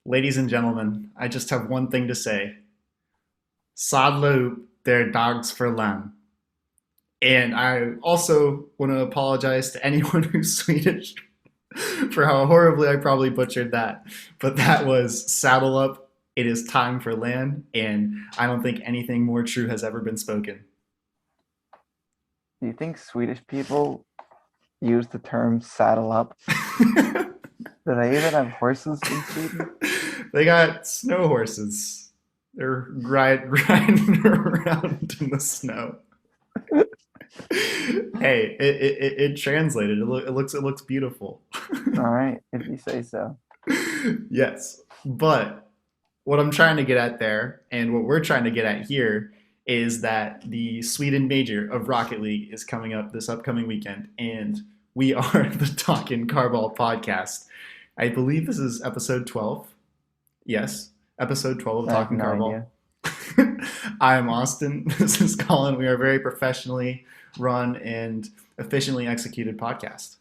Ladies and gentlemen, I just have one thing to say. Sadlu, they're dogs for lamb. And I also want to apologize to anyone who's Swedish for how horribly I probably butchered that. But that was saddle up, it is time for land, and I don't think anything more true has ever been spoken. Do you think Swedish people use the term saddle up? Do they even have horses in Sweden? They got snow horses. They're riding around in the snow. Hey, it translated. It looks beautiful. All right, if you say so. Yes, but what I'm trying to get at there, and what we're trying to get at here, is that the Sweden major of Rocket League is coming up this upcoming weekend, and we are the Talkin Carball podcast. I believe this is episode 12. Yes, episode 12 of I have Talkin no Carball. idea. I'm Austin. This is Colin. We are a very professionally run and efficiently executed podcast.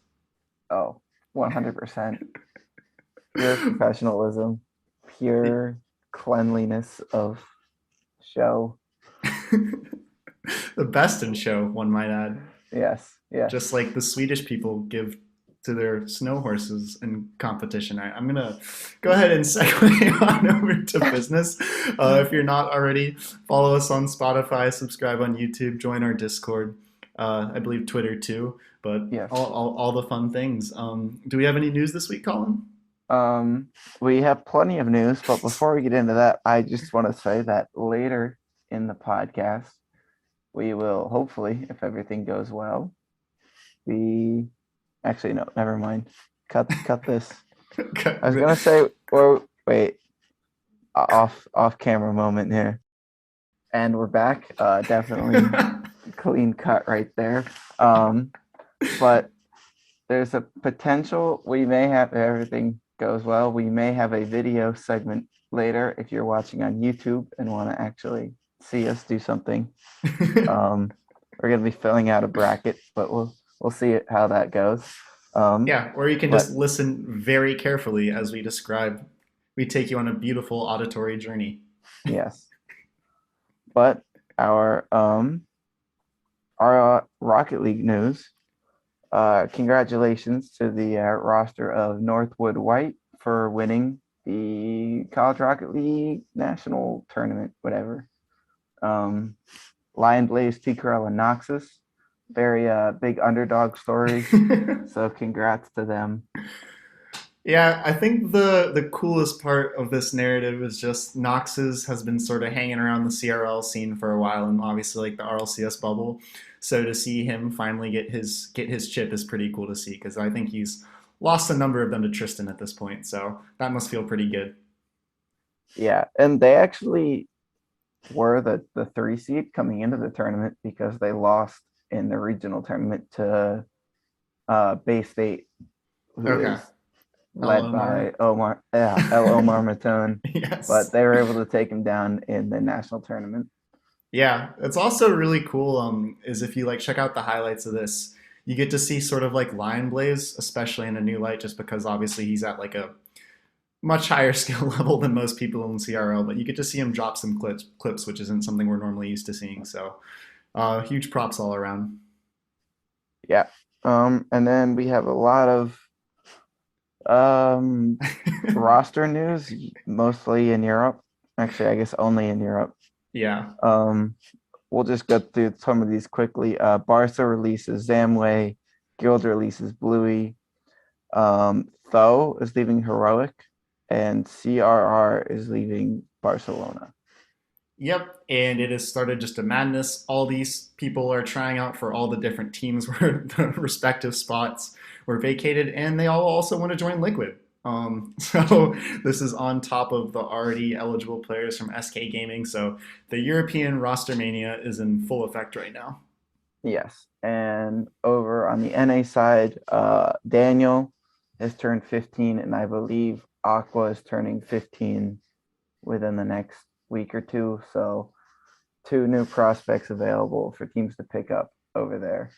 Oh, 100%. Pure professionalism, pure cleanliness of show. The best in show, one might add. Yes, yes. Just like the Swedish people give to their snow horses in competition. I'm gonna go ahead and segue on over to business. If you're not already, follow us on Spotify, subscribe on YouTube, join our Discord. I believe Twitter too, but Yes. all the fun things. Do we have any news this week, Colin? Um, we have plenty of news, but before we get into that, I just want to say that later in the podcast, we will hopefully, if everything goes well, be actually no, never mind. Cut this. I was gonna say, or wait, off camera moment here, and we're back. Definitely clean cut right there. But there's a potential we may have, if everything goes well, we may have a video segment later if you're watching on YouTube and want to actually see us do something. We're gonna be filling out a bracket, but we'll see how that goes. Yeah, or you can But just listen very carefully as we describe. We take you on a beautiful auditory journey. yes, but our Rocket League news. Congratulations to the roster of Northwood White for winning the College Rocket League National Tournament, whatever. Lion Blaze, T-Curl, and Noxus. Very big underdog story. So congrats to them. Yeah, I think the coolest part of this narrative is just Noxus has been sort of hanging around the CRL scene for a while, and obviously like the RLCS bubble. So to see him finally get his chip is pretty cool to see because I think he's lost a number of them to Tristan at this point. So that must feel pretty good. Yeah, and they actually were the 3 seed coming into the tournament because they lost in the regional tournament to Bay State, who Okay. is Hello, led Marmot. by Omar, yeah, El Omar Matone, but Yes. they were able to take him down in the national tournament. Yeah, it's also really cool. Is if you like check out the highlights of this, you get to see sort of like Lion Blaze, especially in a new light, just because obviously he's at like a much higher skill level than most people in CRL. But you get to see him drop some clips, which isn't something we're normally used to seeing. So, huge props all around. Yeah. And then we have a lot of um roster news, mostly in Europe. Actually, I guess only in Europe. Yeah. Um, we'll just go through some of these quickly. Barca releases Zamway, Guild releases Bluey, Tho is leaving Heroic, and CRR is leaving Barcelona. Yep, and it has started just a madness. All these people are trying out for all the different teams where the respective spots were vacated, and they all also want to join Liquid. So this is on top of the already eligible players from SK Gaming. So the European roster mania is in full effect right now. Yes, and over on the NA side, Daniel has turned 15, and I believe Aqua is turning 15 within the next week or two. So two new prospects available for teams to pick up over there.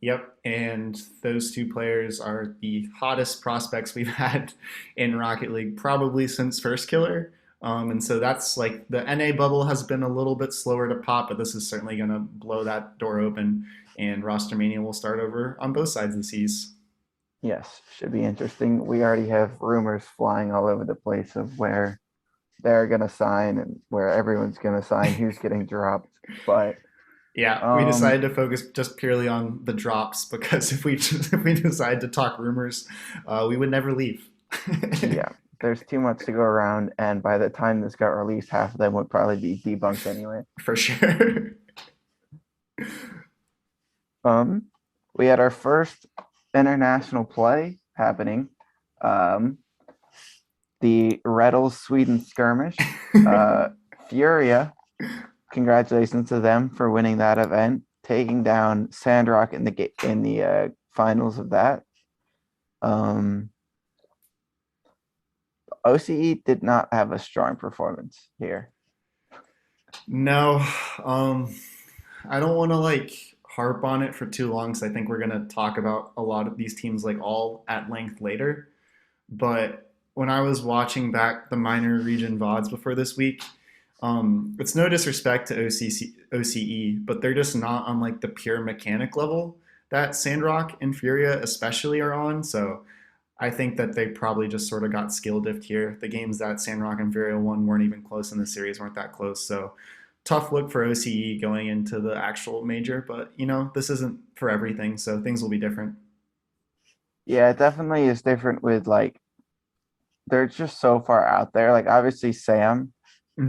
Yep, and those two players are the hottest prospects we've had in Rocket League probably since First Killer. And so that's like the NA bubble has been a little bit slower to pop, but this is certainly going to blow that door open, and Roster Mania will start over on both sides of the seas. Yes, should be interesting. We already have rumors flying all over the place of where they're going to sign and where everyone's going to sign, who's getting dropped. But Yeah, we um, decided to focus just purely on the drops because if we decide to talk rumors, we would never leave. yeah, there's too much to go around, and by the time this got released, half of them would probably be debunked anyway. For sure. Um, we had our first international play happening. Um, the Reddles Sweden skirmish. Furia, congratulations to them for winning that event, taking down Sandrock in the finals of that. OCE did not have a strong performance here. No, um, I don't want to like harp on it for too long because I think we're gonna talk about a lot of these teams like all at length later. But when I was watching back the minor region VODs before this week, it's no disrespect to OCE, but they're just not on like the pure mechanic level that Sandrock and Furia especially are on. So I think that they probably just sort of got skill dipped here. The games that Sandrock and Furia won weren't even close in the series, weren't that close. So tough look for OCE going into the actual major, but this isn't for everything, so things will be different. Yeah, it definitely is different with like they're just so far out there. Like obviously Sam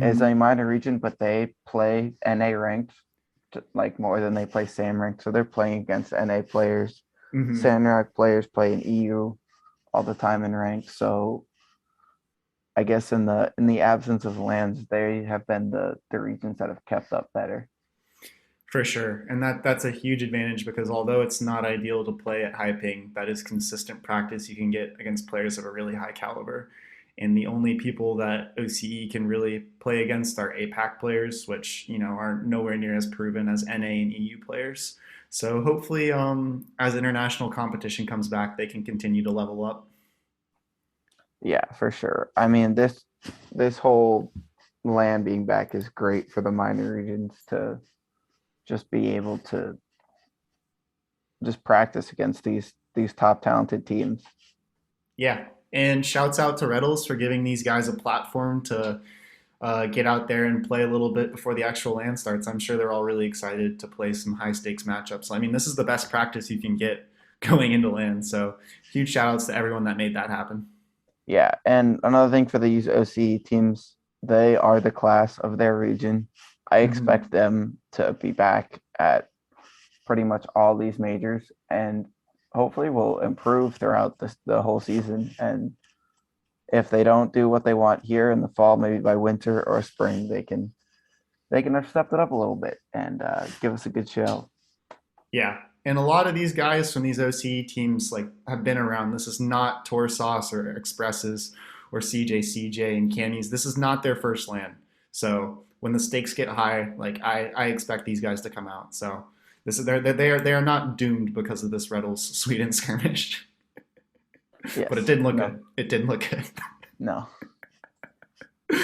is a Mm-hmm. minor region, but they play NA ranked like more than they play Sam ranked. So they're playing against NA players. Mm-hmm. Sandrock players play in EU all the time in rank. So I guess in the absence of lands, they have been the regions that have kept up better. For sure. And that's a huge advantage because although it's not ideal to play at high ping, that is consistent practice you can get against players of a really high caliber. And the only people that OCE can really play against are APAC players, which, are nowhere near as proven as NA and EU players. So hopefully, as international competition comes back, they can continue to level up. Yeah, for sure. I mean, this whole land being back is great for the minor regions to just be able to just practice against these top talented teams. Yeah. And shouts out to Reddles for giving these guys a platform to get out there and play a little bit before the actual land starts. I'm sure they're all really excited to play some high stakes matchups. I mean, this is the best practice you can get going into land. So huge shout outs to everyone that made that happen. Yeah, and another thing for these OC teams, they are the class of their region. I Mm-hmm. expect them to be back at pretty much all these majors and hopefully will improve throughout the whole season. And if they don't do what they want here in the fall, maybe by winter or spring, they can have stepped it up a little bit and give us a good show. Yeah. And a lot of these guys from these OCE teams like have been around. This is not Tour Sauce or Expresses or CJ and Camis. This is not their first land. So when the stakes get high, like I expect these guys to come out. So this is they are not doomed because of this Reddles Sweden skirmish. But it Yes, didn't look no, good. It didn't look no. good.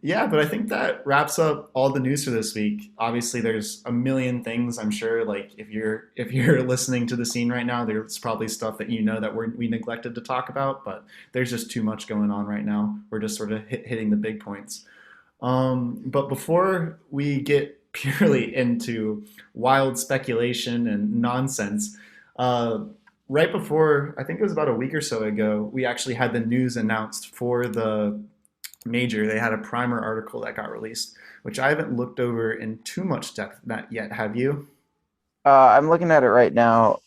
Yeah, but I think that wraps up all the news for this week. Obviously, there's a million things. I'm sure, like if you're listening to the scene right now, there's probably stuff that that we neglected to talk about. But there's just too much going on right now. We're just sort of hitting the big points. But before we get purely into wild speculation and nonsense, uh, right before I think it was about a week or so ago, we actually had the news announced for the major. They had a primer article that got released, which I haven't looked over in too much depth yet. Have you? I'm looking at it right now.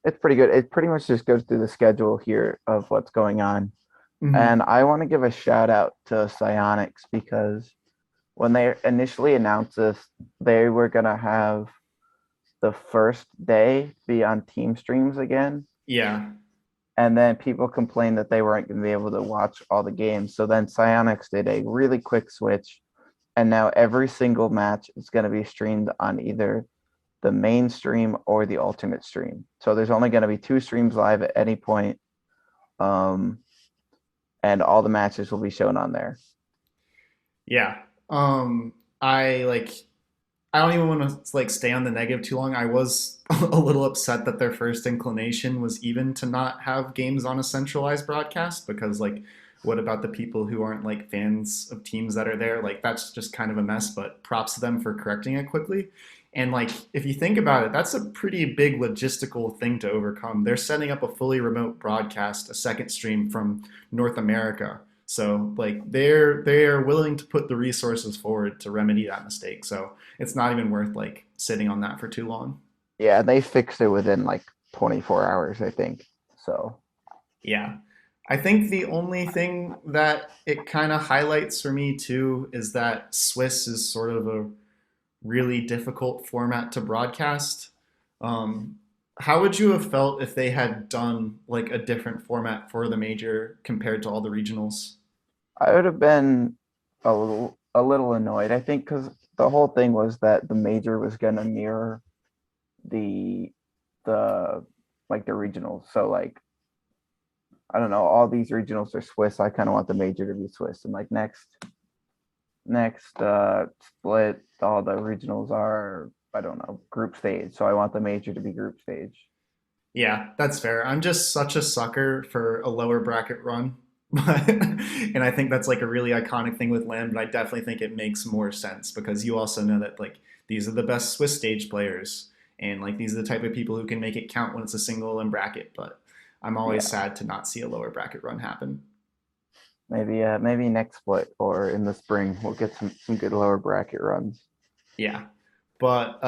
It's pretty good. It pretty much just goes through the schedule here of what's going on. And Mm-hmm. I want to give a shout out to Psionics because when they initially announced this, they were gonna have the first day be on team streams again. Yeah. And then people complained that they weren't gonna be able to watch all the games. So then Psionics did a really quick switch, and now every single match is gonna be streamed on either the main stream or the alternate stream. So there's only going to be 2 streams live at any point, and all the matches will be shown on there. Yeah. I like I don't even want to like stay on the negative too long. I was a little upset that their first inclination was even to not have games on a centralized broadcast because like what about the people who aren't like fans of teams that are there? Like that's just kind of a mess, but props to them for correcting it quickly. And like if you think about it, that's a pretty big logistical thing to overcome. They're setting up a fully remote broadcast, a second stream from North America. So like they're willing to put the resources forward to remedy that mistake. So it's not even worth like sitting on that for too long. Yeah, they fixed it within like 24 hours, I think. So, Yeah. I think the only thing that it kind of highlights for me too is that Swiss is sort of a really difficult format to broadcast. Um, how would you have felt if they had done like a different format for the major compared to all the regionals? I would have been a little annoyed, I think, because the whole thing was that the major was going to mirror the the like the regionals. So like I don't know, all these regionals are Swiss. I kind of want the major to be Swiss. And like next split, all the regionals are, I don't know, group stage. So I want the major to be group stage. Yeah, that's fair. I'm just such a sucker for a lower bracket run. And I think that's like a really iconic thing with LAN, but I definitely think it makes more sense because you also know that like these are the best Swiss stage players and like these are the type of people who can make it count when it's a single in bracket, but I'm always Yeah. sad to not see a lower bracket run happen. Maybe next split or in the spring we'll get some good lower bracket runs. Yeah. But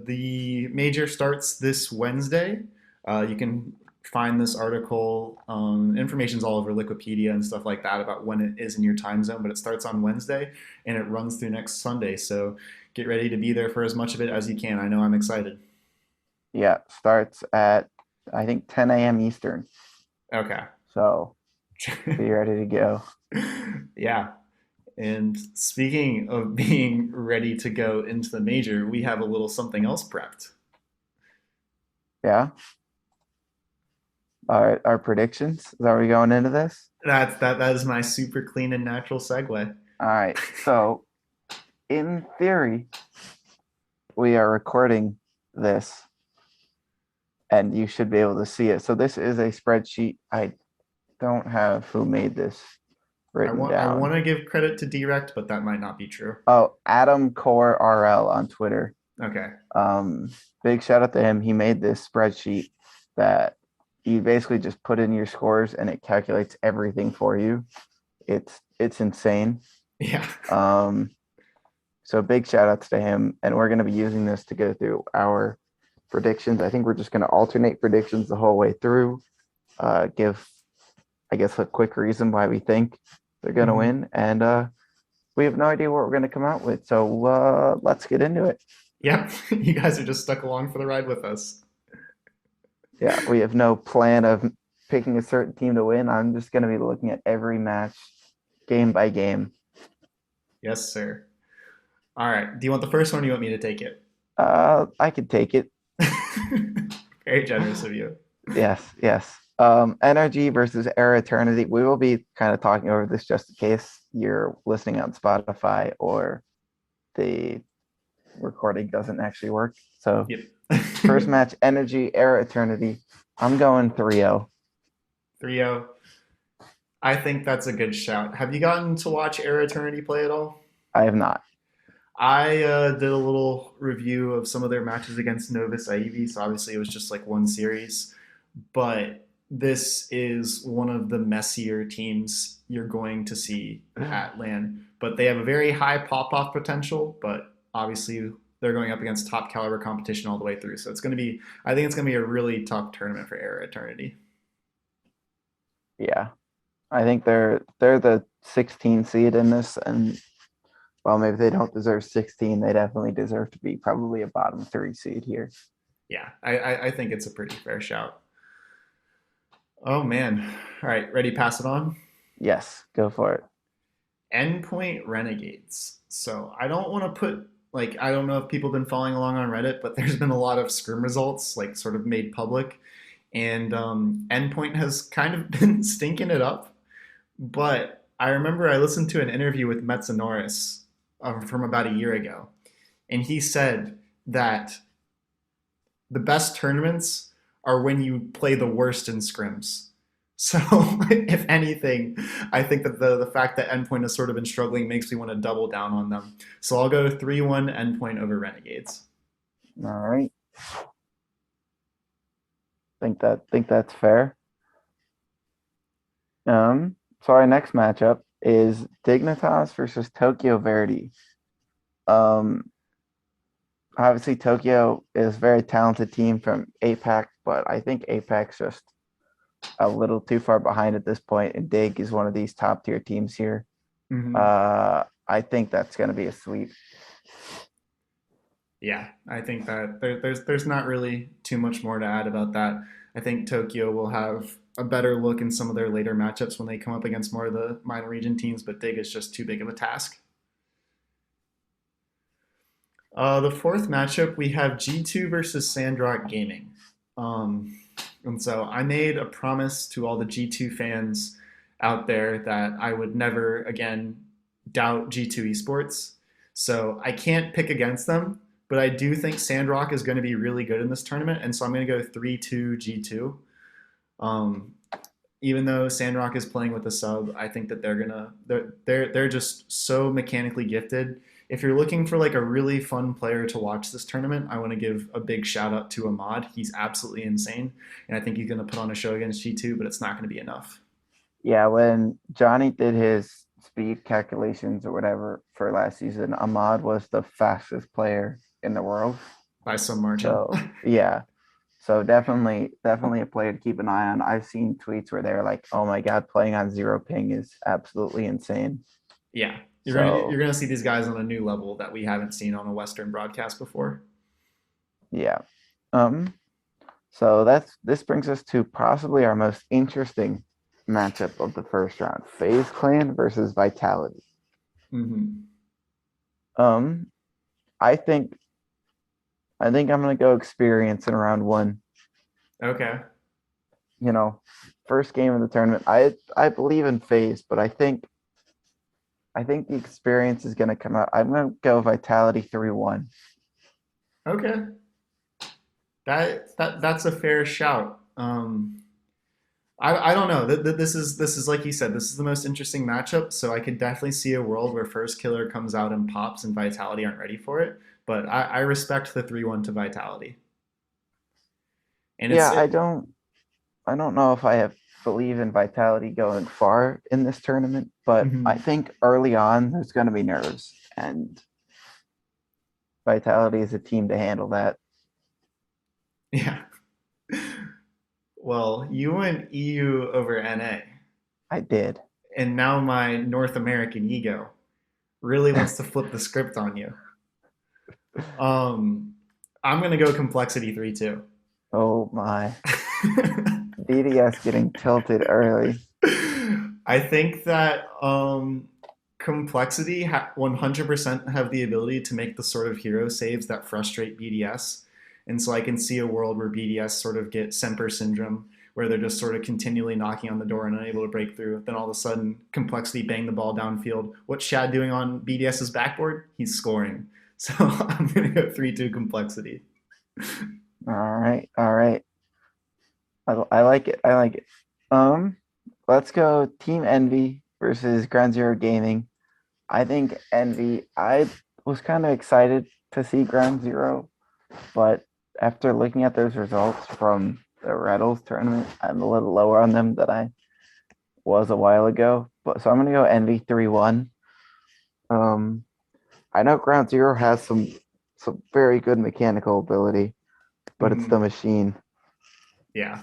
the major starts this Wednesday. You can find this article. Information's all over Wikipedia and stuff like that about when it is in your time zone, but it starts on Wednesday and it runs through next Sunday. So get ready to be there for as much of it as you can. I know I'm excited. Yeah, starts at I think 10 a.m. Eastern. Okay. So be ready to go. Yeah. And speaking of being ready to go into the major, we have a little something else prepped. Yeah. Our predictions. Is that we going into this? That is my super clean and natural segue. All right. So in theory, we are recording this and you should be able to see it. So this is a spreadsheet. I don't have who made this written I down. want to give credit to Direct, but that might not be true. Oh, Adam Core RL on Twitter. Okay. Um, Big shout out to him. He made this spreadsheet that you basically just put in your scores and it calculates everything for you. It's insane. Yeah. So big shout outs to him. And we're gonna be using this to go through our predictions. I think we're just gonna alternate predictions the whole way through. Give I guess a quick reason why we think they're gonna win. And we have no idea what we're gonna come out with. So let's get into it. Yep. You guys are just stuck along for the ride with us. Yeah, we have no plan of picking a certain team to win. I'm just going to be looking at every match game by game. Yes, sir. All right. Do you want the first one or do you want me to take it? I could take it. Very generous of you. Yes. Energy versus Air Eternity. We will be kind of talking over this just in case you're listening on Spotify or the recording doesn't actually work. So Yep. first match, Energy, Air Eternity. I'm going 3-0. 3-0. I think that's a good shout. Have you gotten to watch Air Eternity play at all? I have not. I did a little review of some of their matches against Novus Ivy, so obviously it was just like one series. But this is one of the messier teams you're going to see at LAN. But they have a very high pop-off potential, but obviously they're going up against top caliber competition all the way through. So it's going to be, I think it's going to be a really tough tournament for Air Eternity. Yeah. I think they're the 16 seed in this, and well, maybe they don't deserve 16. They definitely deserve to be probably a bottom 3 seed here. Yeah, I think it's a pretty fair shout. Oh man. All right, ready, pass it on? Yes, go for it. Endpoint Renegades. So I don't want to put Like, I don't know if people have been following along on Reddit, but there's been a lot of scrim results, like, sort of made public. And Endpoint has kind of been stinking it up. But I remember I listened to an interview with Metzonoris from about a year ago. And he said that the best tournaments are when you play the worst in scrims. So, if anything, I think that the fact that Endpoint has sort of been struggling makes me want to double down on them. So I'll go 3-1 Endpoint over Renegades. All right. Think that's fair. So our next matchup is Dignitas versus Tokyo Verdi. Um, Obviously Tokyo is a very talented team from APAC, but I think APAC's just a little too far behind at this point, and Dig is one of these top tier teams here. Mm-hmm. I think that's going to be a sweep. Yeah, I think that there's not really too much more to add about that. I think Tokyo will have a better look in some of their later matchups when they come up against more of the minor region teams, but Dig is just too big of a task. The fourth matchup, we have G2 versus Sandrock Gaming. Um, and so I made a promise to all the G2 fans out there that I would never again doubt G2 esports. So I can't pick against them, but I do think Sandrock is going to be really good in this tournament. And so I'm going to go 3-2 G2. Um, Even though Sandrock is playing with a sub, I think that they're just so mechanically gifted. If you're looking for like a really fun player to watch this tournament, I want to give a big shout out to Ahmad. He's absolutely insane, and I think he's going to put on a show against G2, but it's not going to be enough Yeah, when Johnny did his speed calculations or whatever for last season, Ahmad was the fastest player in the world. by some margin. So yeah, so definitely a player to keep an eye on. I've seen tweets where they're like, "Oh my God, playing on zero ping is absolutely insane." Yeah, So you're gonna see these guys on a new level that we haven't seen on a Western broadcast before. yeah, um, so this brings us to possibly our most interesting matchup of the first round: FaZe Clan versus Vitality. Mm-hmm. Um, I think I'm gonna go experience in round one. Okay. You know, first game of the tournament. I believe in FaZe, but I think the experience is gonna come out. I'm gonna go Vitality 3-1. Okay. That's a fair shout. I don't know. This is like you said. This is the most interesting matchup. So I could definitely see a world where First Killer comes out and pops, and Vitality aren't ready for it. But I respect the 3-1 to Vitality, and Yeah, I don't know if I have believe in Vitality going far in this tournament, but I mhm. think early on there's gonna be nerves, and Vitality is a team to handle that. Yeah. Well, you went EU over NA, I did. and now my North American ego really wants to flip the script on you. Um, I'm gonna go Complexity 3-2. Oh my. BDS getting tilted early. I think that Complexity 100% have the ability to make the sort of hero saves that frustrate BDS. And so I can see a world where BDS sort of get Semper syndrome, where they're just sort of continually knocking on the door and unable to break through. Then all of a sudden, Complexity bang the ball downfield. What's Shad doing on BDS's backboard? He's scoring. So I'm going to go 3-2 Complexity. All right, all right. I like it. I like it. Um, let's go Team Envy versus Ground Zero Gaming. I think Envy. I was kind of excited to see Ground Zero, but after looking at those results from the Rattles tournament, I'm a little lower on them than I was a while ago. But so I'm gonna go Envy 3-1. Um, I know Ground Zero has some very good mechanical ability, but it's the Mm-hmm. machine. Yeah,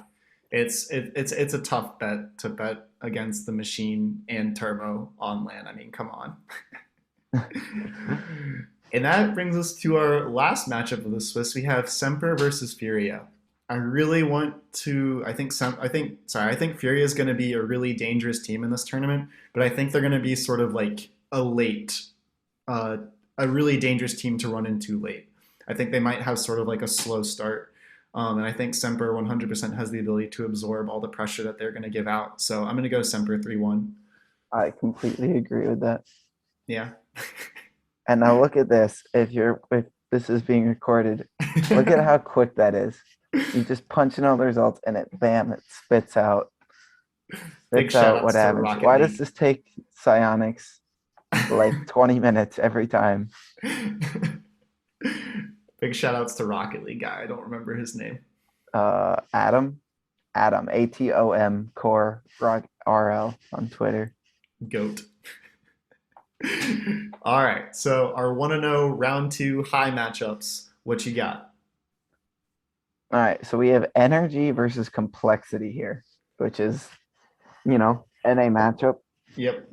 it's a tough bet to bet against the machine and Turbo on land. I mean, come on. And that brings us to our last matchup of the Swiss. We have Semper versus Furia. I really want to. I think Furia is going to be a really dangerous team in this tournament, but I think they're going to be sort of like a late, uh, a really dangerous team to run into late. I think they might have sort of like a slow start. And I think Semper 100% has the ability to absorb all the pressure that they're going to give out. So I'm going to go Semper 3-1. I completely agree with that. Yeah. And now look at this. If this is being recorded, look at how quick that is. You just punch in all the results and it spits out Big shout what outs to happens. Rocket Why does League. this take Psionics like 20 minutes every time? Big shout outs to Rocket League guy. I don't remember his name. Adam, Atom Core Rock RL on Twitter. Goat. All right. So our 1-0 round 2 high matchups. What you got? All right, so we have energy versus complexity here, which is, NA matchup. Yep.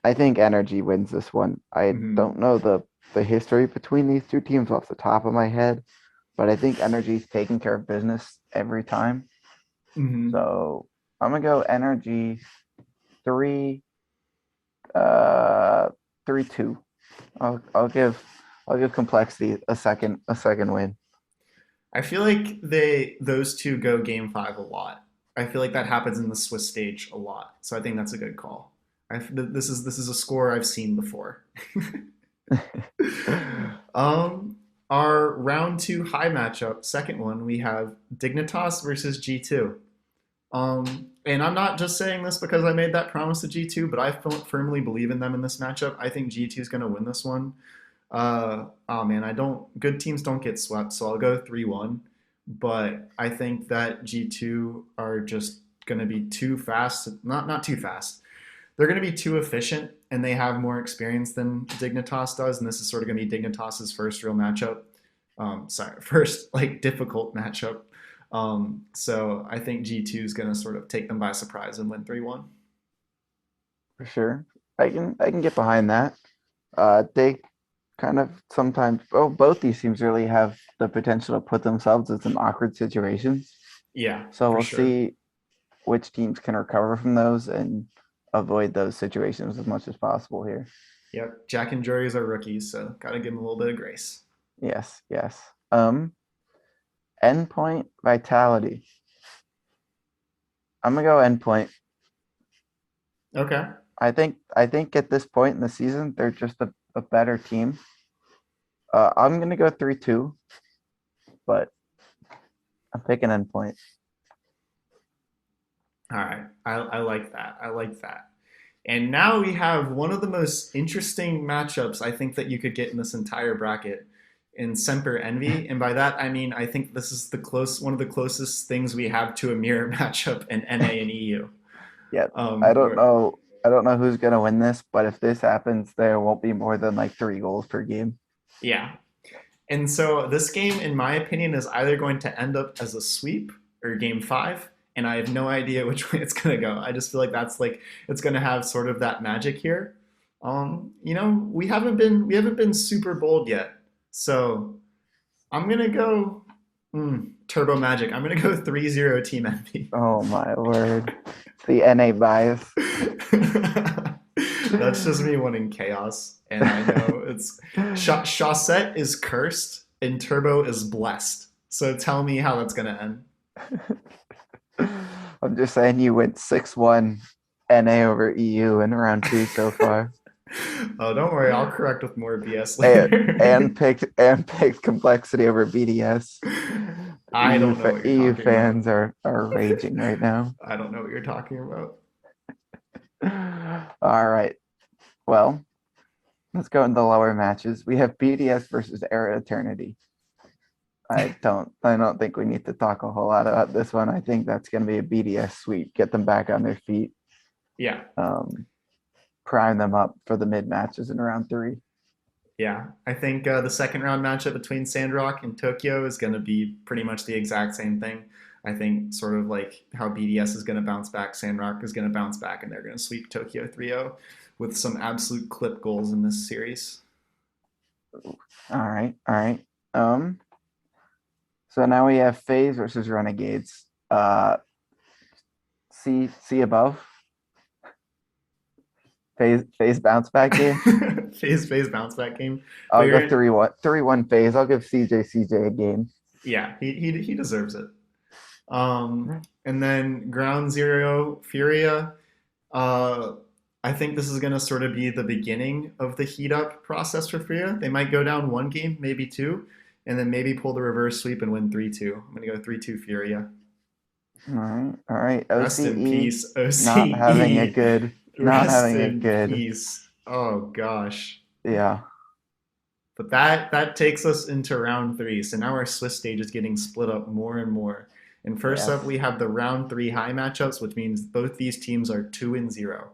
I think energy wins this one. I Mm-hmm. don't know the history between these two teams off the top of my head, but I think energy's taking care of business every time. Mm-hmm. So I'm gonna go energy 3 uh 3-2. I'll give complexity a second win. I feel like those two go game 5 a lot. I feel like that happens in the Swiss stage a lot. So I think that's a good call. This is a score I've seen before. um, our round 2 high matchup, second one, we have Dignitas versus G2. And I'm not just saying this because I made that promise to G2, but I firmly believe in them in this matchup. I think G2 is going to win this one. Oh man, I don't. Good teams don't get swept, so I'll go 3-1. But I think that G2 are just going to be too fast. Not too fast. They're going to be too efficient, and they have more experience than Dignitas does. And this is sort of going to be Dignitas's first real matchup. Sorry, first like difficult matchup. So I think G2 is going to sort of take them by surprise and win 3-1. For sure. I can get behind that. They kind of sometimes both these teams really have the potential to put themselves in some awkward situations. Yeah, So for we'll sure. see which teams can recover from those and avoid those situations as much as possible here. Yep, Jack and Juries are rookies, so got to give them a little bit of grace. Yes, yes. Endpoint vitality. I'm gonna go endpoint. Okay. I think at this point in the season, they're just a better team. I'm gonna go 3-2, but I'm picking endpoint. All right. I like that. I like that. And now we have one of the most interesting matchups I think that you could get in this entire bracket in Semper Envy. And by that I mean I think this is one of the closest things we have to a mirror matchup in NA and EU. Yeah, I don't Where know. I don't know who's gonna win this, but if this happens, there won't be more than like 3 goals per game. yeah. And so this game, in my opinion, is either going to end up as a sweep or game 5, and I have no idea which way it's going to go. I just feel like that's like it's going to have sort of that magic here. We haven't been super bold yet, so I'm gonna go turbo magic. I'm gonna go 3-0 Team Envy. Oh my word. The NA bias. That's just me wanting chaos, and I know it's Chaussette is cursed and Turbo is blessed. So tell me how that's gonna end. I'm just saying you went 6-1 NA over EU in round 2 so far. Oh, don't worry, I'll correct with more BS And, later. and picked complexity over BDS. I don't know what you're EU talking about. fans are raging right now. I don't know what you're talking about. All right. Well, let's go into the lower matches. We have BDS versus Era Eternity. I don't think we need to talk a whole lot about this one. I think that's going to be a BDS sweep. Get them back on their feet. Yeah, Prime them up for the mid matches in round 3. yeah. I think the second round matchup between Sandrock and Tokyo is going to be pretty much the exact same thing. I think sort of like how BDS is going to bounce back, Sandrock is going to bounce back, and they're going to sweep Tokyo 3-0 with some absolute clip goals in this series. All right, all right. So now we have FaZe versus Renegades. See above. Phase bounce back game. Phase bounce back game. But I'll go you're in, 3-1. 3-1 phase. I'll give CJ a game. yeah, he deserves it. And then Ground Zero Furia. Uh, I think this is going to sort of be the beginning of the heat up process for Furia. They might go down one game, maybe two, and then maybe pull the reverse sweep and win 3-2. I'm going to go 3-2 Furia. All right. Rest in OCE peace, not having a OCE. good, not Rest having a in good. peace. Oh gosh. Yeah. But that takes us into round three. So now our Swiss stage is getting split up more and more. And first Yes. up, we have the round three high matchups, which means both these teams are 2-0.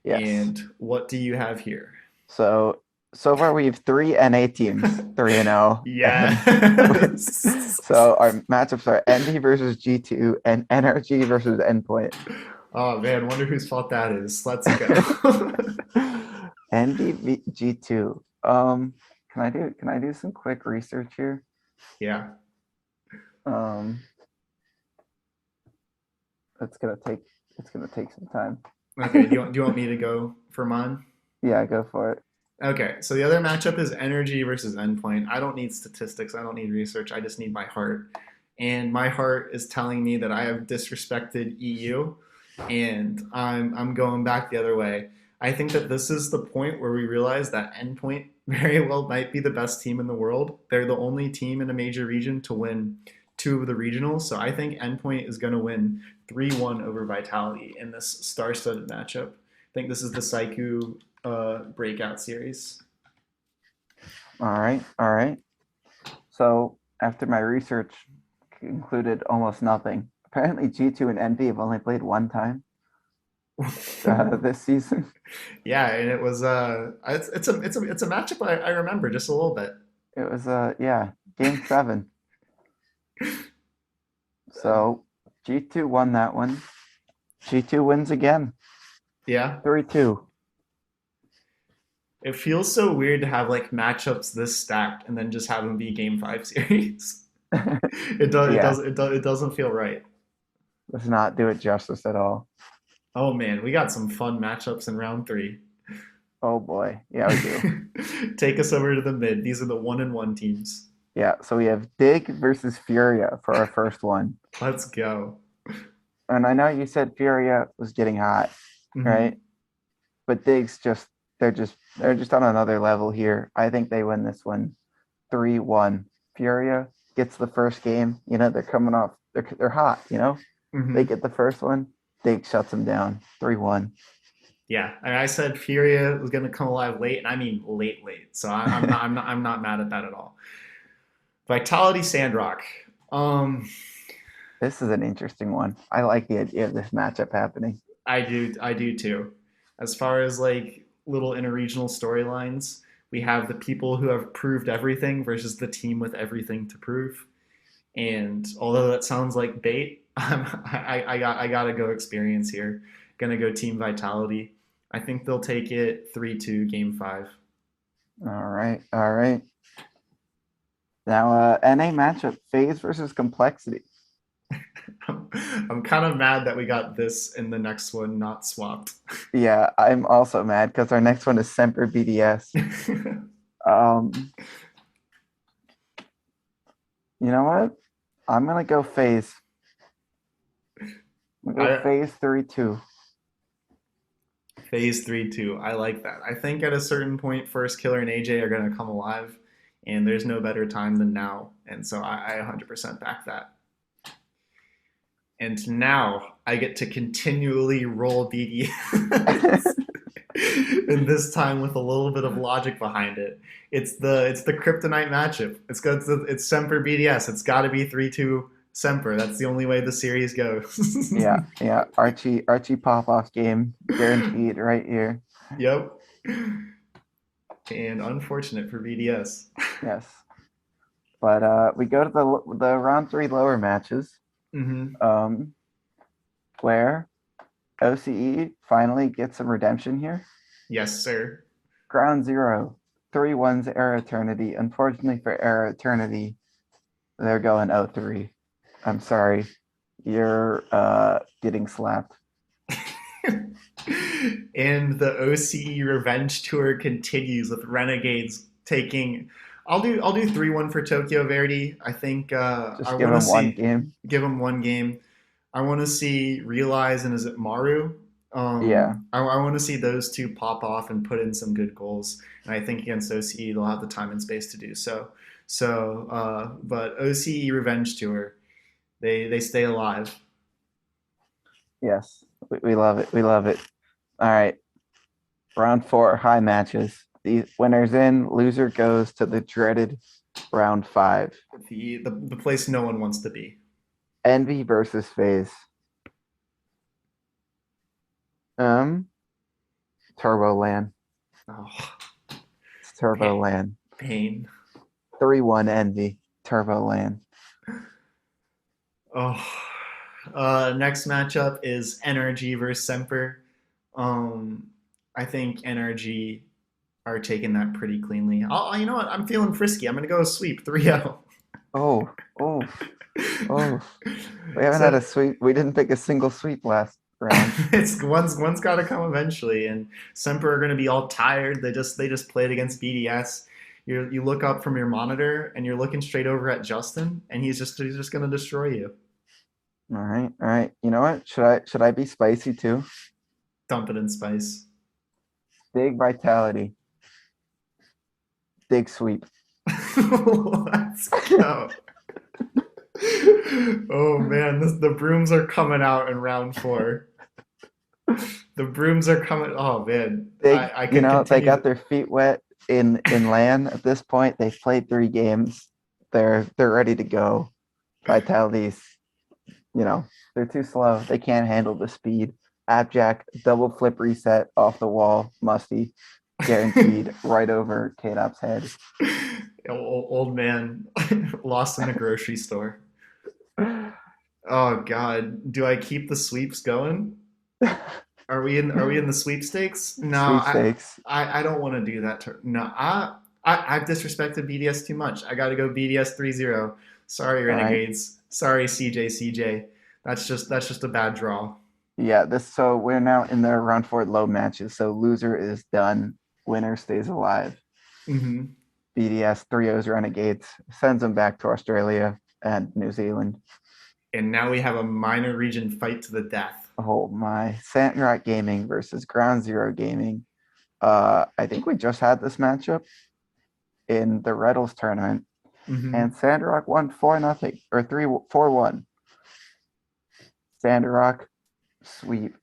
Yes. And what do you have here? So far we have three NA teams, 3-0, and Yes. so our matchups are ND versus G2 and NRG versus Endpoint. Oh man, wonder whose fault that is. Let's go. ND G2. Can I do some quick research here? Yeah. Um, it's gonna take some time. Okay. Do you want me to go for mine? Yeah, go for it. Okay. So the other matchup is Energy versus Endpoint. I don't need statistics. I don't need research. I just need my heart. And my heart is telling me that I have disrespected EU, and I'm going back the other way. I think that this is the point where we realize that Endpoint very well might be the best team in the world. They're the only team in a major region to win two of the regionals. So I think Endpoint is going to win 3-1 over Vitality in this star-studded matchup. I think this is the Saiku breakout series. All right. So after my research included almost nothing, apparently G2 and ND have only played one time this season. Yeah, and it was it's a matchup I remember just a little bit. It was game 7. So G2 won that one. G2 wins again, Yeah, 3-2. it feels so weird to have like matchups this stacked and then just have them be game 5 series. Yeah, It doesn't feel right. does not do it justice at all. Oh man, we got some fun matchups in round 3. Oh boy, yeah, we do. Take us over to the mid. These are the 1-1 teams. Yeah, so we have Dig versus Furia for our first one. Let's go. And I know you said Furia was getting hot, right? But Dig's they're just on another level here. I think they win this one 3-1. Furia gets the first game. You know, they're coming off, they're hot, you know? They get the first one, Dig shuts them down 3-1. Yeah, and I said Furia was going to come alive late, and I mean late. So I'm not mad at that at all. Vitality Sandrock. This is an interesting one. I like the idea of this matchup happening. I do too. As far as like little interregional storylines, we have the people who have proved everything versus the team with everything to prove. And although that sounds like bait, I gotta go experience here. Gonna go Team Vitality. I think they'll take it 3-2 game 5. All right. Now, NA matchup, phase versus complexity. I'm kind of mad that we got this in the next one not swapped. Yeah, I'm also mad because our next one is Semper BDS. You know what? I'm gonna go phase. I'm gonna go phase 3-2. Phase 3-2. I like that. I think at a certain point, First Killer and AJ are going to come alive, and there's no better time than now. And so I 100% back that. And now I get to continually roll BDS. And this time with a little bit of logic behind it. It's the kryptonite matchup. It's Semper BDS. It's got to be 3-2 Semper. That's the only way the series goes. Yeah. Archie pop-off game guaranteed right here. Yep. And unfortunate for BDS. Yes. But we go to the round 3 lower matches. Where OCE finally gets some redemption here. Yes, sir. Ground Zero, 3-1's Era Eternity. Unfortunately for Era Eternity, they're going 0-3. I'm sorry. You're getting slapped. And the OCE Revenge Tour continues with Renegades taking. I'll do 3-1 for Tokyo Verdi. I think I Just give want to him one see game. give them one game. I want to see Realize and is it Maru? Yeah. I want to see those two pop off and put in some good goals. And I think against OCE they'll have the time and space to do so. But OCE Revenge Tour, they stay alive. Yes. We love it. We love it. All right. Round 4, high matches. The winner's in, loser goes to the dreaded round 5. The place no one wants to be. Envy versus FaZe. Turbo Land. Oh, It's Turbo Land. pain. 3-1 Envy. Turbo Land. Oh, next matchup is NRG versus Semper. I think NRG are taking that pretty cleanly. You know what? I'm feeling frisky. I'm gonna go sweep 3-0. Oh, oh, oh. We haven't had So a sweep. We didn't pick a single sweep last round. it's one's got to come eventually, and Semper are gonna be all tired. They just played against BDS. You look up from your monitor and you're looking straight over at Justin, and he's just gonna destroy you. All right, all right. You know what? Should I be spicy too? Dump it in spice. Big vitality. Big sweep. Let's go. Oh man, the brooms are coming out in round 4. The brooms are coming. Oh man, Big, I you could know, they continue. got their feet wet in LAN at this point. They've played 3 games. They're ready to go. Vitality's, they're too slow. They can't handle the speed. Abjack, double flip reset off the wall, musty, guaranteed right over K-Dop's head. Old man lost in the grocery store. Oh god, do I keep the sweeps going? Are we in the sweepstakes? No, Sweepstakes. I don't want to do that. No, I've disrespected BDS too much. I got to go BDS 3-0. Sorry, All right. Renegades. Sorry, CJ. That's just a bad draw. Yeah, so we're now in the round 4 low matches. So loser is done. Winner stays alive. Mm-hmm. BDS 3-0's Renegades sends them back to Australia and New Zealand. And now we have a minor region fight to the death. Oh my. Sandrock Gaming versus Ground Zero Gaming. I think we just had this matchup in the Reddles tournament. Mm-hmm. And Sandrock won 4-0 or 4-1. Sandrock sweep.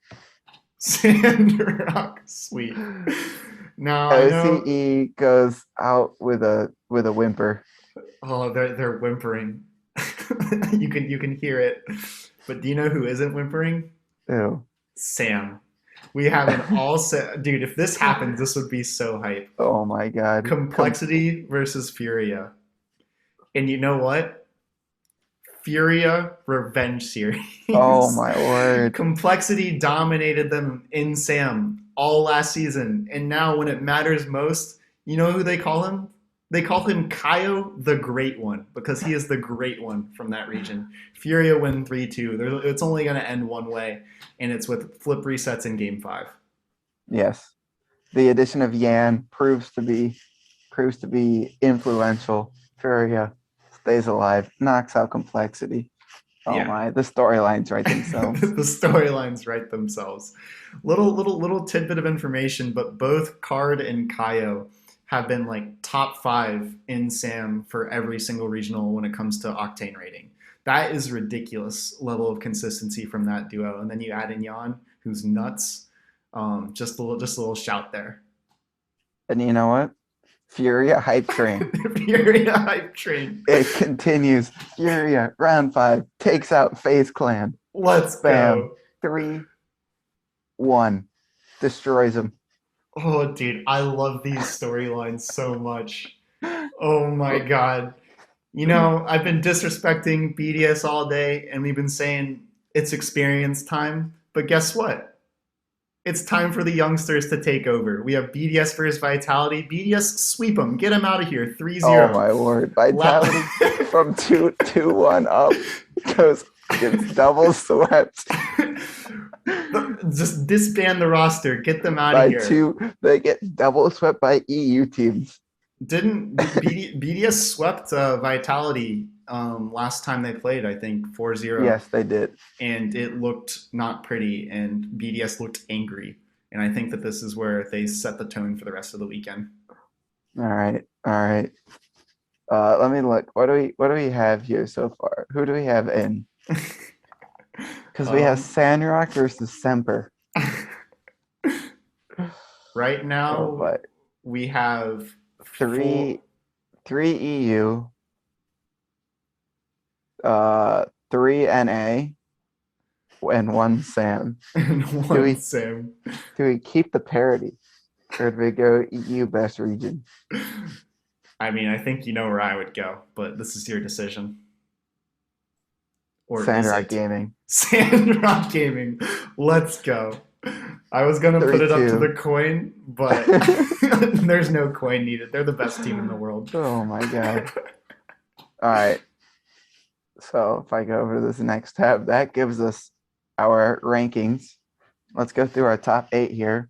Sandrock sweep. Now I know. OCE goes out with a whimper. Oh, they're whimpering. You can hear it. But do you know who isn't whimpering? Ew. Sam. We have an all set. Dude, if this happens, this would be so hype. Oh my god. Complexity versus Furia. And you know what? Furia Revenge Series. Oh my word. Complexity dominated them in Sam all last season. And now when it matters most, you know who they call him? They call him Kaio the Great One because he is the great one from that region. Furia win 3-2. It's only going to end one way, and it's with flip resets in Game 5. Yes. The addition of Yan proves to be influential. Furia stays alive, knocks out Complexity. Oh Yeah. my, the storylines write themselves. The storylines write themselves. Little tidbit of information, but both Card and Kaio have been like top 5 in SAM for every single regional when it comes to Octane rating. That is ridiculous level of consistency from that duo. And then you add in Jan, who's nuts. Just a little shout there. And you know what? Furia hype train. Furia hype train. It continues. Furia round 5 takes out FaZe Clan. Let's Bam. go. 3-1 destroys them. Oh, dude, I love these storylines so much. Oh my god. You know, I've been disrespecting BDS all day, and we've been saying it's experience time. But guess what? It's time for the youngsters to take over. We have BDS versus Vitality. BDS, sweep them. Get them out of here. 3-0. Oh my word. Vitality from 2-1 up gets double swept. Just disband the roster. Get them out of by here. 2. They get double swept by EU teams. Didn't BDS swept Vitality last time they played? I think 4-0, Yes, they did. and it looked not pretty, and BDS looked angry. And I think that this is where they set the tone for the rest of the weekend. All right. Let me look. What do we have here so far? Who do we have in? Because we have Sandrock versus Semper. Right now, but we have three EU, 3 NA, and 1 Sam. and one Sam. Do we keep the parity, or do we go EU best region? I mean, I think you know where I would go, but this is your decision. Or Sandrock Gaming. Sandrock Gaming. Let's go. I was going to put it up to the coin, but there's no coin needed. They're the best team in the world. Oh, my God. All right. So if I go over to this next tab, that gives us our rankings. Let's go through our top 8 here.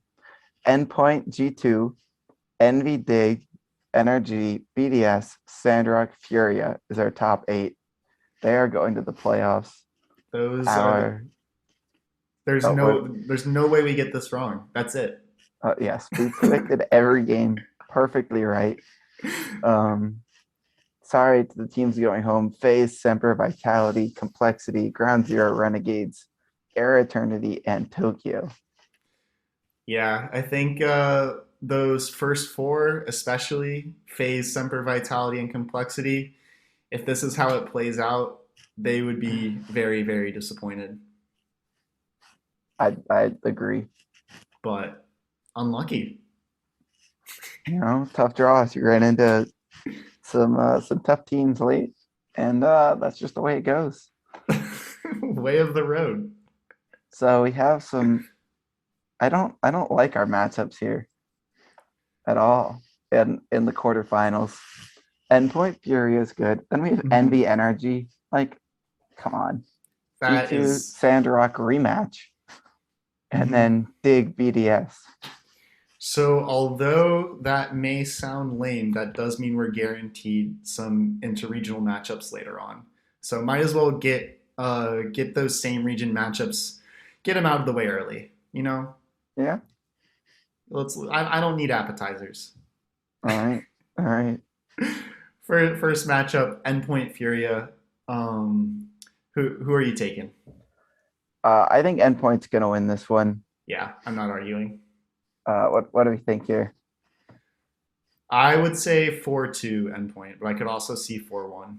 Endpoint, G2, Envy, Dig, NRG, BDS, Sandrock, Furia is our top 8. They are going to the playoffs. Those are. There's no way we get this wrong. That's it. Yes, we predicted every game perfectly right. Sorry to the teams going home. FaZe, Semper, Vitality, Complexity, Ground Zero, Renegades, Air Eternity, and Tokyo. Yeah, I think those first 4, especially FaZe, Semper, Vitality, and Complexity, if this is how it plays out, they would be very, very disappointed. I agree. But unlucky. Tough draws. You ran into some tough teams late, and that's just the way it goes. Way of the road. So we have some. I don't like our matchups here at all in the quarterfinals. Endpoint Furia is good. Then we have Envy NRG. Like, come on. That G2 is Sandrock rematch. And then Dig BDS. So although that may sound lame, that does mean we're guaranteed some interregional matchups later on. So might as well get those same region matchups, get them out of the way early. Yeah. I don't need appetizers. All right. First matchup, Endpoint Furia. Who are you taking? I think Endpoint's gonna win this one. Yeah, I'm not arguing. What do we think here? I would say 4-2 Endpoint, but I could also see 4-1.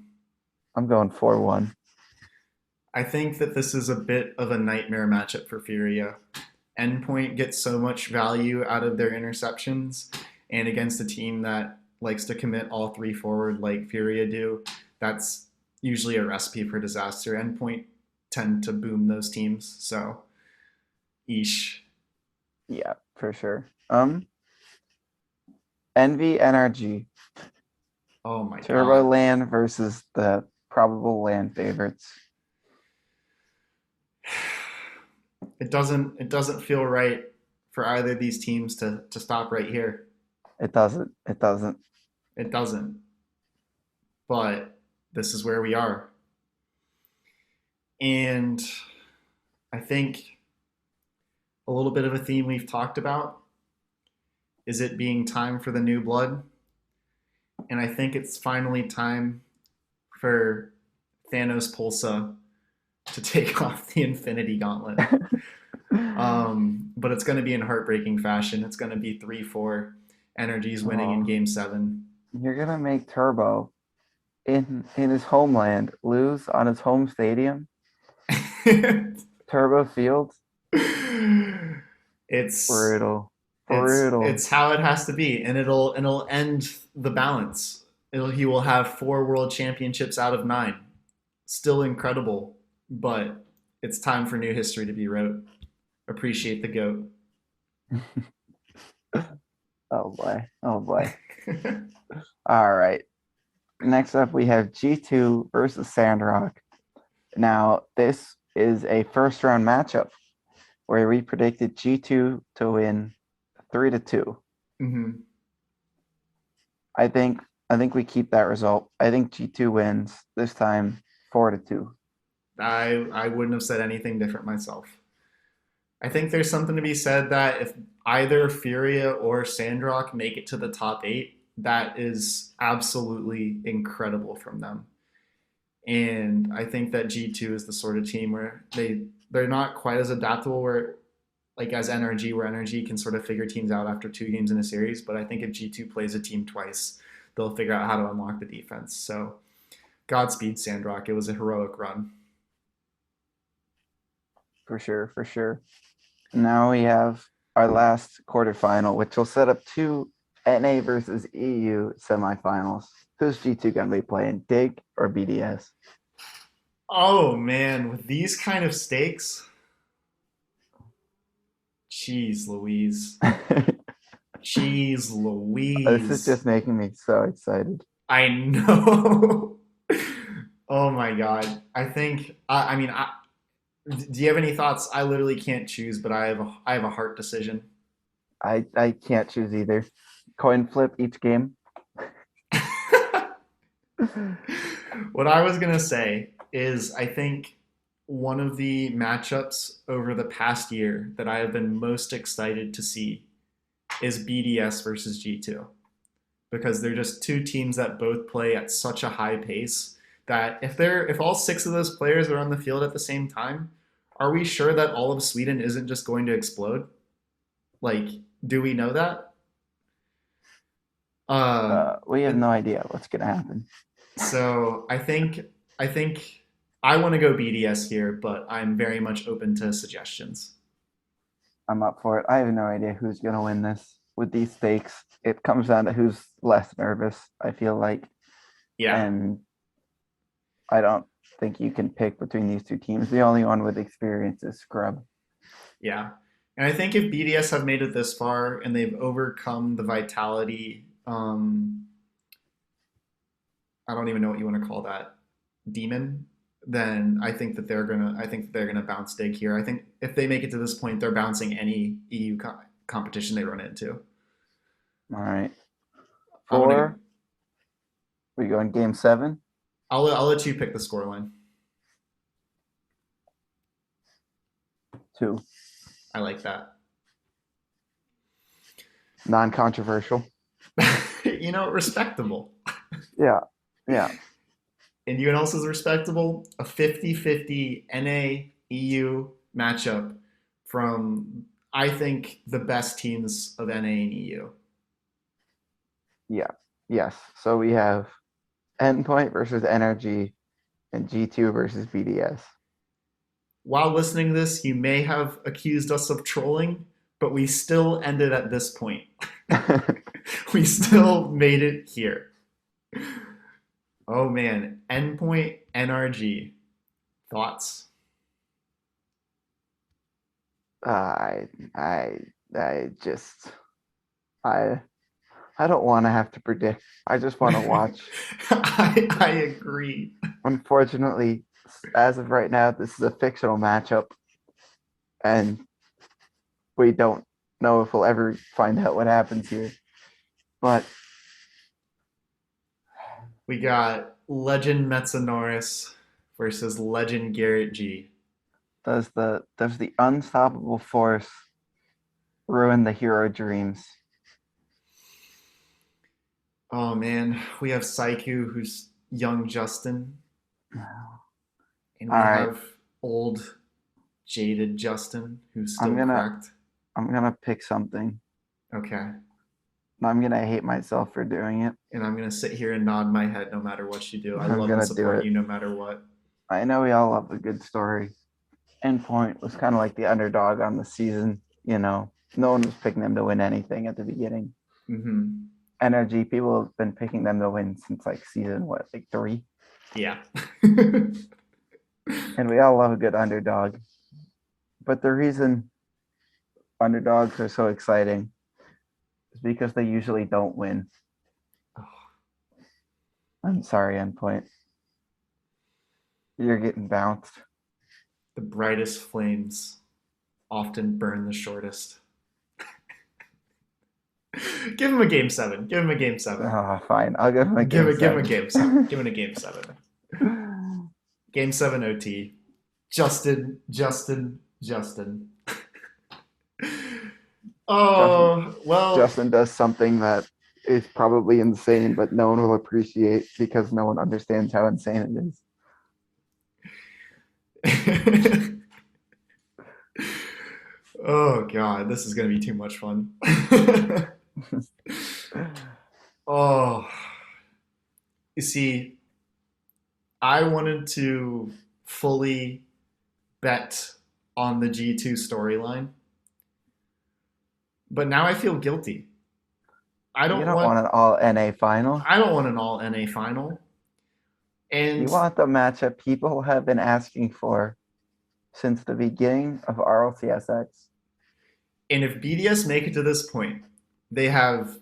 I'm going 4-1. I think that this is a bit of a nightmare matchup for Furia. Endpoint gets so much value out of their interceptions, and against a team that likes to commit all 3 forward like Furia do, that's usually a recipe for disaster. Endpoint tend to boom those teams, so eesh. Yeah, for sure. Envy NRG. Oh my god. Turbo LAN versus the probable LAN favorites. It doesn't feel right for either of these teams to stop right here. It doesn't. It doesn't. But this is where we are. And I think a little bit of a theme we've talked about is it being time for the new blood. And I think it's finally time for Thanos Pulsa to take off the Infinity Gauntlet. But it's going to be in heartbreaking fashion. It's going to be 3-4. Energy's winning in Game 7. You're going to make Turbo in his homeland lose on his home stadium? Turbo Field? It's brutal. It's how it has to be, and it'll end the balance. He will have 4 world championships out of 9. Still incredible, but it's time for new history to be wrote. Appreciate the GOAT. Oh boy. All right. Next up, we have G2 versus Sandrock. Now, this is a first round matchup. where we predicted G2 to win 3-2. Hmm. I think we keep that result. I think G2 wins this time 4-2. I wouldn't have said anything different myself. I think there's something to be said that if either Furia or Sandrock make it to the top eight, that is absolutely incredible from them. And I think that G2 is the sort of team where they're not quite as adaptable where like as NRG, where NRG can sort of figure teams out after two games in a series. But I think if G2 plays a team twice, they'll figure out how to unlock the defense. So Godspeed, Sandrock. It was a heroic run. For sure, for sure. Now we have our last quarterfinal, which will set up two NA versus EU semifinals. Who's G2 going to be playing, Dig or BDS? Oh man, with these kind of stakes, jeez Louise. Jeez This is Louise. just making me so excited. I know. Oh my god. I think I mean do you have any thoughts? I literally can't choose, but I have a heart decision. I can't choose either. Coin flip each game. What I was gonna say is I think one of the matchups over the past year that I have been most excited to see is BDS versus G2 because they're just two teams that both play at such a high pace that if all six of those players are on the field at the same time, are we sure that all of Sweden isn't just going to explode? Like, do we know that? We have It, no idea what's going to happen. so I think I want to go BDS here, but I'm very much open to suggestions. I'm up for it. I have no idea who's going to win this. With these stakes, it comes down to who's less nervous, I feel like. Yeah, And I don't think you can pick between these two teams. The only one with experience is Scrub. yeah. And I think if BDS have made it this far and they've overcome the vitality, I don't even know what you want to call that demon, then I think that they're gonna bounce Dig here. I think if they make it to this point, they're bouncing any competition they run into. All right. I want to. Four, we go in game 7. I'll let you pick the scoreline. 2. I like that. Non-controversial. You know, respectable. Yeah. Yeah. And you know what else is respectable? A 50-50 NA EU matchup from I think the best teams of NA and EU. Yeah. Yes. So we have Endpoint versus Energy and G2 versus BDS. While listening to this, you may have accused us of trolling, but we still ended at this point. We still made it here. Oh man, Endpoint NRG. Thoughts? I I I just I I don't want to have to predict. I just want to watch. I agree. Unfortunately, as of right now, this is a fictional matchup, and we don't know if we'll ever find out what happens here. But We got Legend Metzonoris versus Legend Garrett G. does the unstoppable force ruin the hero dreams? Oh man, we have Saiku, who's young Justin, and All we right, have old jaded Justin, who's I'm still gonna cracked. I'm gonna pick something. Okay, I'm gonna hate myself for doing it. and I'm gonna sit here and nod my head no matter what you do. I I'm love and gonna do support it. you no matter what. I know we all love a good story. Endpoint was kind of like the underdog on the season. No one was picking them to win anything at the beginning. Mm-hmm. Energy, people have been picking them to win since like season what, like 3, Yeah. and we all love a good underdog. But the reason underdogs are so exciting is because they usually don't win. I'm sorry, Endpoint. You're getting bounced. The brightest flames often burn the shortest. Give him a game seven. Give him a game seven. Oh, fine. I'll give him a Give game it. Give him a seven. game seven. Give him a game seven. Game seven OT. Justin. Oh well. Justin does something that is probably insane, but no one will appreciate because no one understands how insane it is. Oh god, this is gonna be too much fun. Oh, you see, I wanted to fully bet on the G2 storyline, but now I feel guilty. I You don't don't want want an all NA final. I don't want an all NA final. You And want the matchup people have been asking for since the beginning of RLCSX. if BDS make it to this point, they've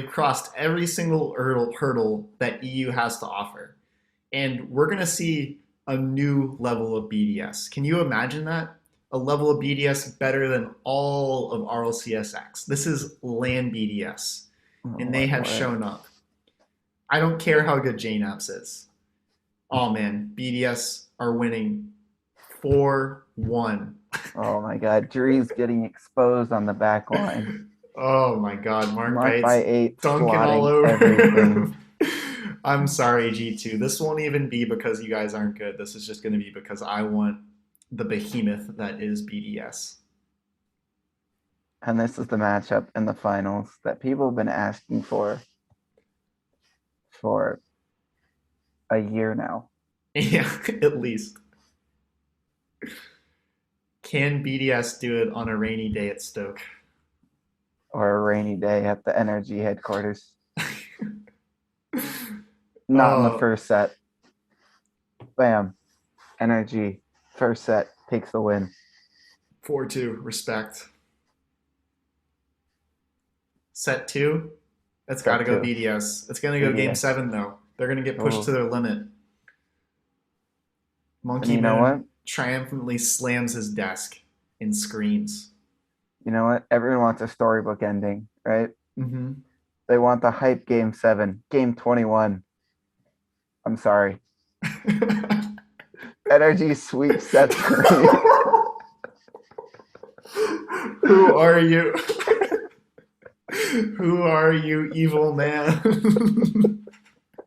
crossed every single hurdle that EU has to offer. And we're going to see a new level of BDS. Can you imagine that? A level of BDS better than all of RLCSX. This is LAN BDS, and they have shown up. I don't care how good JNAPS is. Oh man, BDS are winning 4-1. Oh my god, Dree's getting exposed on the back line. Oh my god, Mark by Bates 8 dunking all slotting over everything. I'm sorry, G2. This won't even be because you guys aren't good. This is just going to be because I want the behemoth that is BDS. And this is the matchup in the finals that people have been asking for a year now. Yeah, at least. Can BDS do it on a rainy day at Stoke? Or a rainy day at the Energy headquarters. Not in the first set. Bam. Energy. First set takes the win. 4-2. Respect. Set 2. That's got to go BDS. It's going to go game 7, though. They're going to get pushed to their limit. Monkey Moon triumphantly slams his desk and screams. You know what? Everyone wants a storybook ending, right? Mm-hmm. They want the hype game 7, game 21. I'm sorry. Energy sweep set 3. Who are you? Who are you, evil man?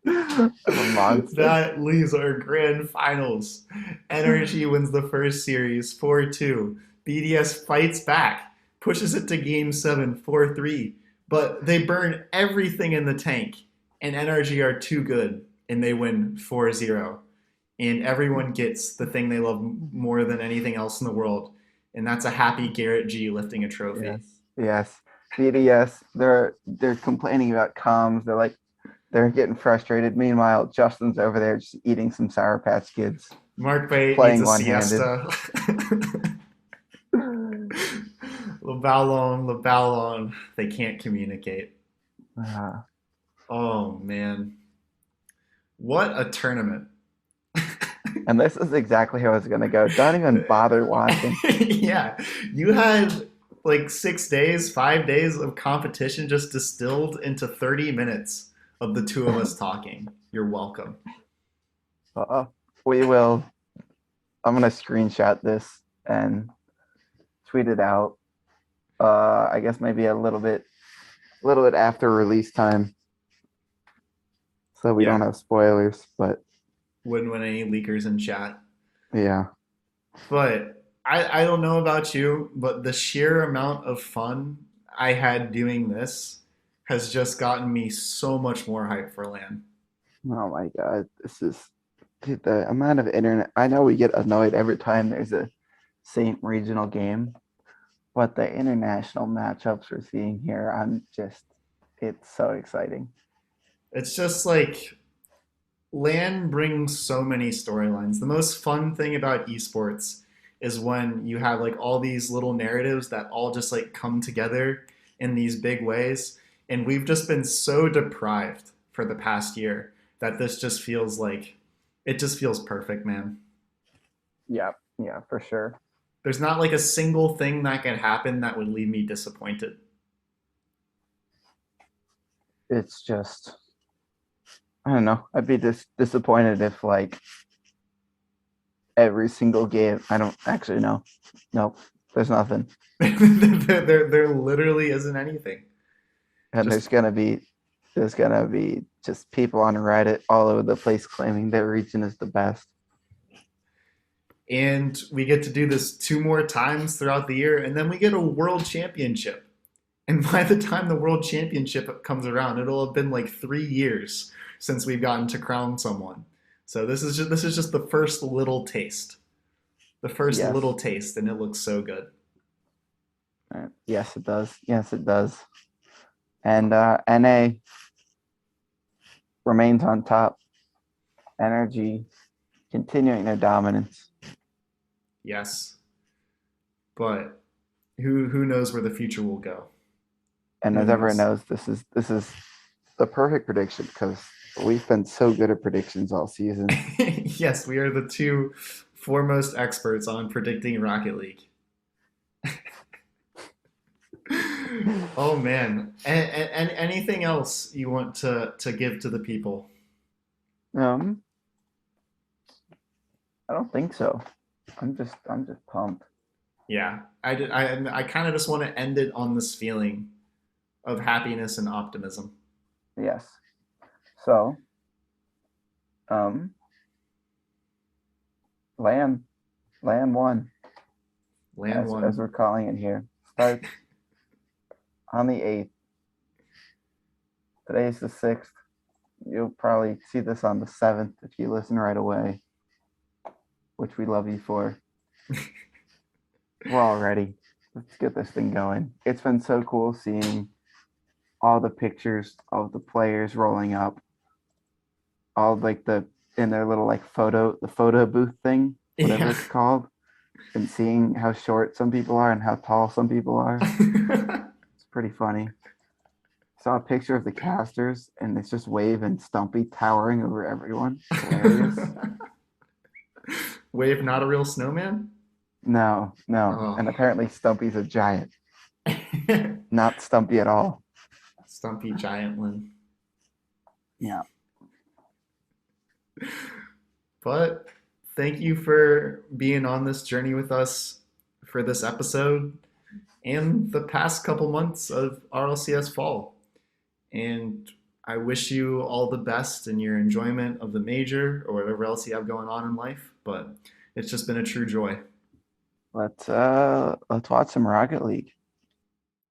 I'm a monster. That leaves our grand finals. Energy wins the first series 4-2. BDS fights back, pushes it to game 7 4-3, but they burn everything in the tank, and Energy are too good, and they win 4-0. And everyone gets the thing they love more than anything else in the world, and that's a happy Garrett G lifting a trophy. Yes. BDS, they're complaining about comms. They're getting frustrated. Meanwhile, Justin's over there just eating some Sour Patch Kids. Mark Bay playing needs a siesta. LeBallon, they can't communicate. Oh, man. What a tournament. And this is exactly how it's going to go. Don't even bother watching. Yeah. You had like 5 days of competition just distilled into 30 minutes of the two of us talking. You're welcome. We will. I'm going to screenshot this and tweet it out. I guess maybe a little bit after release time. So we don't have spoilers, but wouldn't want any leakers in chat. Yeah. But I don't know about you, but the sheer amount of fun I had doing this has just gotten me so much more hype for LAN. Oh my god, this is the amount of internet. I know we get annoyed every time there's a Saint regional game, but the international matchups we're seeing here, it's so exciting. It's just like LAN brings so many storylines. The most fun thing about esports is when you have like all these little narratives that all just like come together in these big ways. And we've just been so deprived for the past year that this just feels like, it just feels perfect, man. Yeah, for sure. There's not like a single thing that could happen that would leave me disappointed. It's just, I don't know. I'd be disappointed if like every single game. I don't actually know. Nope, there's nothing. There literally isn't anything. And Just there's gonna be just people on Reddit all over the place claiming their region is the best. and we get to do this two more times throughout the year, and then we get a world championship. And by the time the world championship comes around, it'll have been like 3 years since we've gotten to crown someone. So this is just the first little taste, the first Yes. little taste, and it looks so good. Yes, it does. Yes, it does. And NA remains on top. Energy continuing their dominance. Yes, but who knows where the future will go? And Who as everyone knows? knows, this is the perfect prediction because we've been so good at predictions all season. Yes, we are the two foremost experts on predicting Rocket League. Oh man, and anything else you want to give to the people? Um, I don't think so. I'm just pumped. Yeah, I kind of just want to end it on this feeling of happiness and optimism. Yes. So, um, LAN LAN one, Land as one. we're calling it here, starts on the 8th. Today's the 6th. You'll probably see this on the 7th if you listen right away, which we love you for. We're all ready. Let's get this thing going. It's been so cool seeing all the pictures of the players rolling up, all like the in their little like the photo booth thing, whatever Yeah. it's called, and seeing how short some people are and how tall some people are. It's pretty funny. Saw a picture of the casters and it's just Wave and Stumpy towering over everyone. It's hilarious. Wave not a real snowman? No, no. Oh. And apparently Stumpy's a giant. Not Stumpy at all. Stumpy Giantlin. Yeah. But thank you for being on this journey with us for this episode and the past couple months of RLCS fall. And I wish you all the best in your enjoyment of the major or whatever else you have going on in life. But it's just been a true joy. Let's watch some Rocket League.